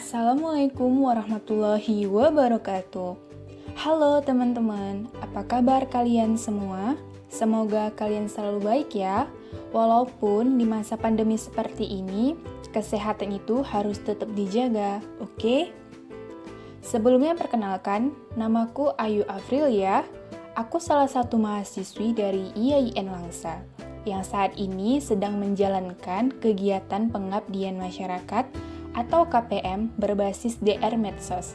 Assalamualaikum warahmatullahi wabarakatuh. Halo teman-teman, apa kabar kalian semua? Semoga kalian selalu baik ya. Walaupun di masa pandemi seperti ini, kesehatan itu harus tetap dijaga, oke? Sebelumnya perkenalkan, namaku Ayu Afril ya. Aku salah satu mahasiswi dari IAIN Langsa, yang saat ini sedang menjalankan kegiatan pengabdian masyarakat atau KPM berbasis DR Medsos.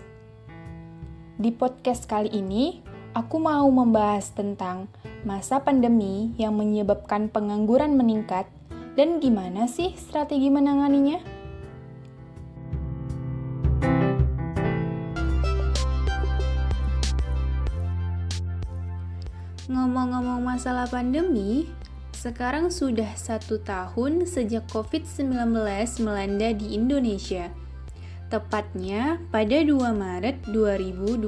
Di podcast kali ini, aku mau membahas tentang masa pandemi yang menyebabkan pengangguran meningkat dan gimana sih strategi menanganinya? Ngomong-ngomong masalah pandemi, sekarang sudah 1 tahun sejak COVID-19 melanda di Indonesia, tepatnya pada 2 Maret 2020.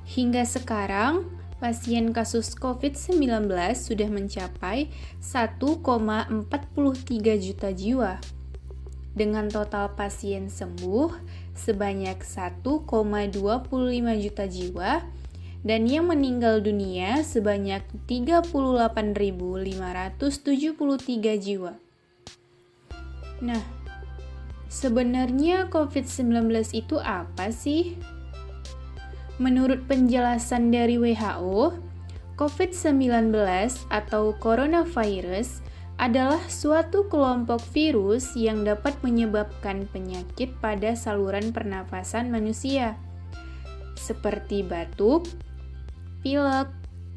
Hingga sekarang, pasien kasus COVID-19 sudah mencapai 1,43 juta jiwa, dengan total pasien sembuh sebanyak 1,25 juta jiwa, dan yang meninggal dunia sebanyak 38.573 jiwa. Nah, sebenarnya COVID-19 itu apa sih? Menurut penjelasan dari WHO, COVID-19 atau coronavirus adalah suatu kelompok virus yang dapat menyebabkan penyakit pada saluran pernafasan manusia, seperti batuk, pilek,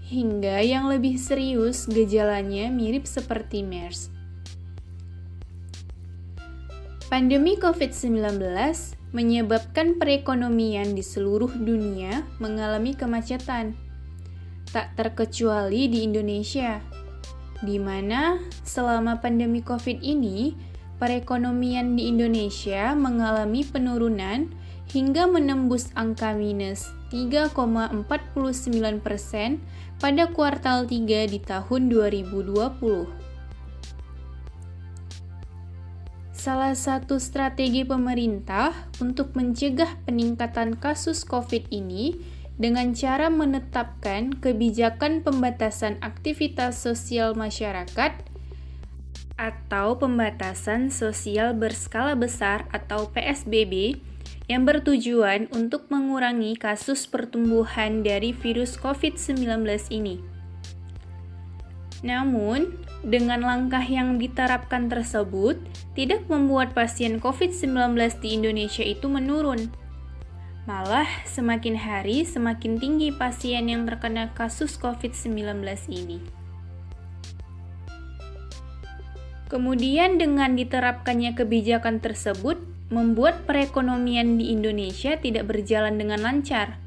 hingga yang lebih serius gejalanya mirip seperti MERS. Pandemi COVID-19 menyebabkan perekonomian di seluruh dunia mengalami kemacetan, tak terkecuali di Indonesia, di mana selama pandemi COVID ini, perekonomian di Indonesia mengalami penurunan hingga menembus angka minus 3,49% pada kuartal 3 di tahun 2020. Salah satu strategi pemerintah untuk mencegah peningkatan kasus COVID ini dengan cara menetapkan kebijakan pembatasan aktivitas sosial masyarakat atau pembatasan sosial berskala besar atau PSBB yang bertujuan untuk mengurangi kasus pertumbuhan dari virus COVID-19 ini. Namun, dengan langkah yang diterapkan tersebut, tidak membuat pasien COVID-19 di Indonesia itu menurun. Malah, semakin hari semakin tinggi pasien yang terkena kasus COVID-19 ini. Kemudian dengan diterapkannya kebijakan tersebut, membuat perekonomian di Indonesia tidak berjalan dengan lancar.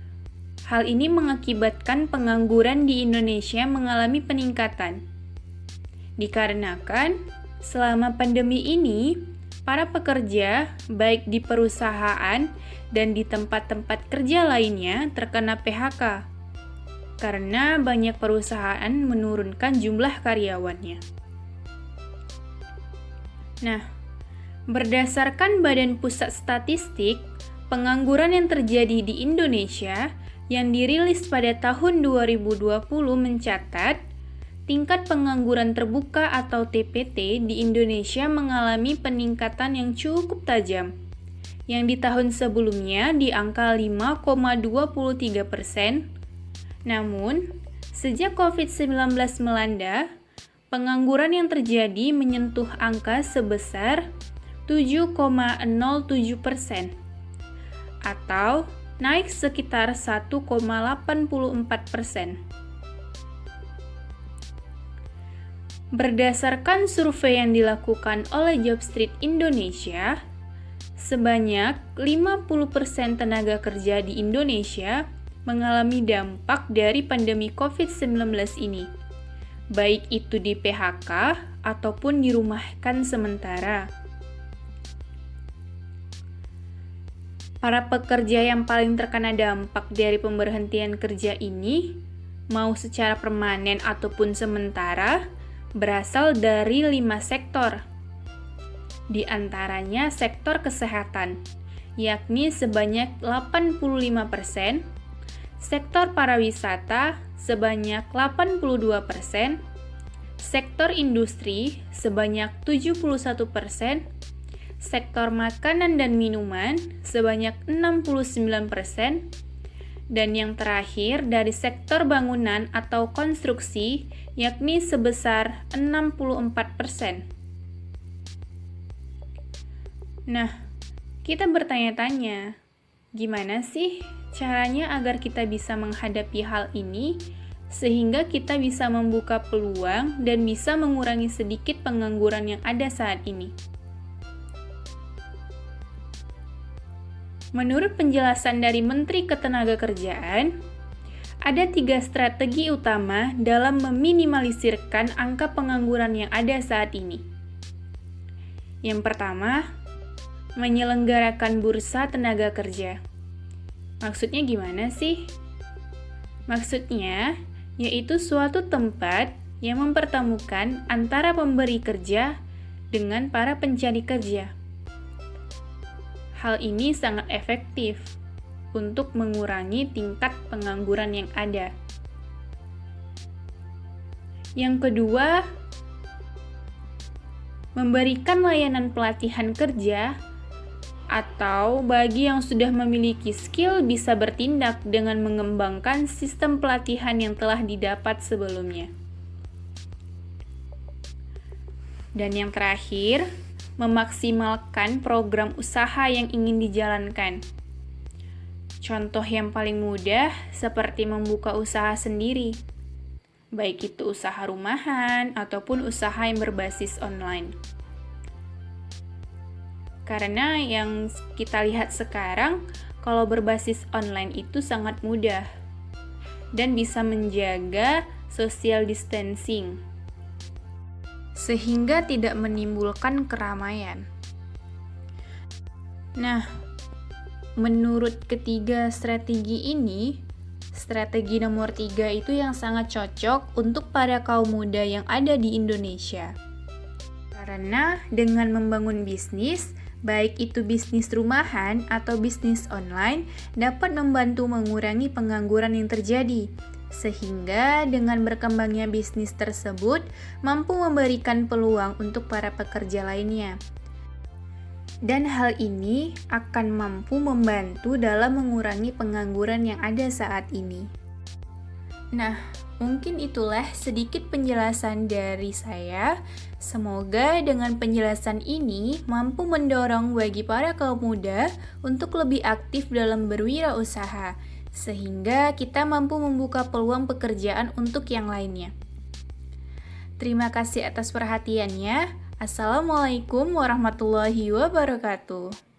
Hal ini mengakibatkan pengangguran di Indonesia mengalami peningkatan. Dikarenakan, selama pandemi ini, para pekerja, baik di perusahaan dan di tempat-tempat kerja lainnya, terkena PHK, karena banyak perusahaan menurunkan jumlah karyawannya. Nah, berdasarkan Badan Pusat Statistik, pengangguran yang terjadi di Indonesia yang dirilis pada tahun 2020 mencatat tingkat pengangguran terbuka atau TPT di Indonesia mengalami peningkatan yang cukup tajam, yang di tahun sebelumnya di angka 5,23%. Namun, sejak COVID-19 melanda, pengangguran yang terjadi menyentuh angka sebesar 7,07% atau naik sekitar 1,84%. Berdasarkan survei yang dilakukan oleh Jobstreet Indonesia, sebanyak 50% tenaga kerja di Indonesia mengalami dampak dari pandemi COVID-19 ini, baik itu di PHK ataupun dirumahkan sementara. Para pekerja yang paling terkena dampak dari pemberhentian kerja ini, mau secara permanen ataupun sementara, berasal dari 5 sektor, di antaranya sektor kesehatan, yakni sebanyak 85%, sektor pariwisata sebanyak 82%, sektor industri sebanyak 71%, sektor makanan dan minuman sebanyak 69%, dan yang terakhir dari sektor bangunan atau konstruksi yakni sebesar 64%. Nah, kita bertanya-tanya, gimana sih caranya agar kita bisa menghadapi hal ini sehingga kita bisa membuka peluang dan bisa mengurangi sedikit pengangguran yang ada saat ini? Menurut penjelasan dari Menteri Ketenagakerjaan, ada 3 strategi utama dalam meminimalisirkan angka pengangguran yang ada saat ini. Yang pertama, menyelenggarakan bursa tenaga kerja. Maksudnya gimana sih? Maksudnya, yaitu suatu tempat yang mempertemukan antara pemberi kerja dengan para pencari kerja. Hal ini sangat efektif untuk mengurangi tingkat pengangguran yang ada. Yang kedua, memberikan layanan pelatihan kerja atau bagi yang sudah memiliki skill bisa bertindak dengan mengembangkan sistem pelatihan yang telah didapat sebelumnya. Dan yang terakhir, memaksimalkan program usaha yang ingin dijalankan. Contoh yang paling mudah seperti membuka usaha sendiri, baik itu usaha rumahan ataupun usaha yang berbasis online. Karena yang kita lihat sekarang, kalau berbasis online itu sangat mudah dan bisa menjaga social distancing, sehingga tidak menimbulkan keramaian. Nah, menurut ketiga strategi ini, strategi nomor 3 itu yang sangat cocok untuk para kaum muda yang ada di Indonesia. Karena dengan membangun bisnis, baik itu bisnis rumahan atau bisnis online, dapat membantu mengurangi pengangguran yang terjadi. Sehingga dengan berkembangnya bisnis tersebut mampu memberikan peluang untuk para pekerja lainnya. Dan hal ini akan mampu membantu dalam mengurangi pengangguran yang ada saat ini. Nah, mungkin itulah sedikit penjelasan dari saya. Semoga dengan penjelasan ini mampu mendorong bagi para kaum muda untuk lebih aktif dalam berwirausaha, sehingga kita mampu membuka peluang pekerjaan untuk yang lainnya. Terima kasih atas perhatiannya. Assalamualaikum warahmatullahi wabarakatuh.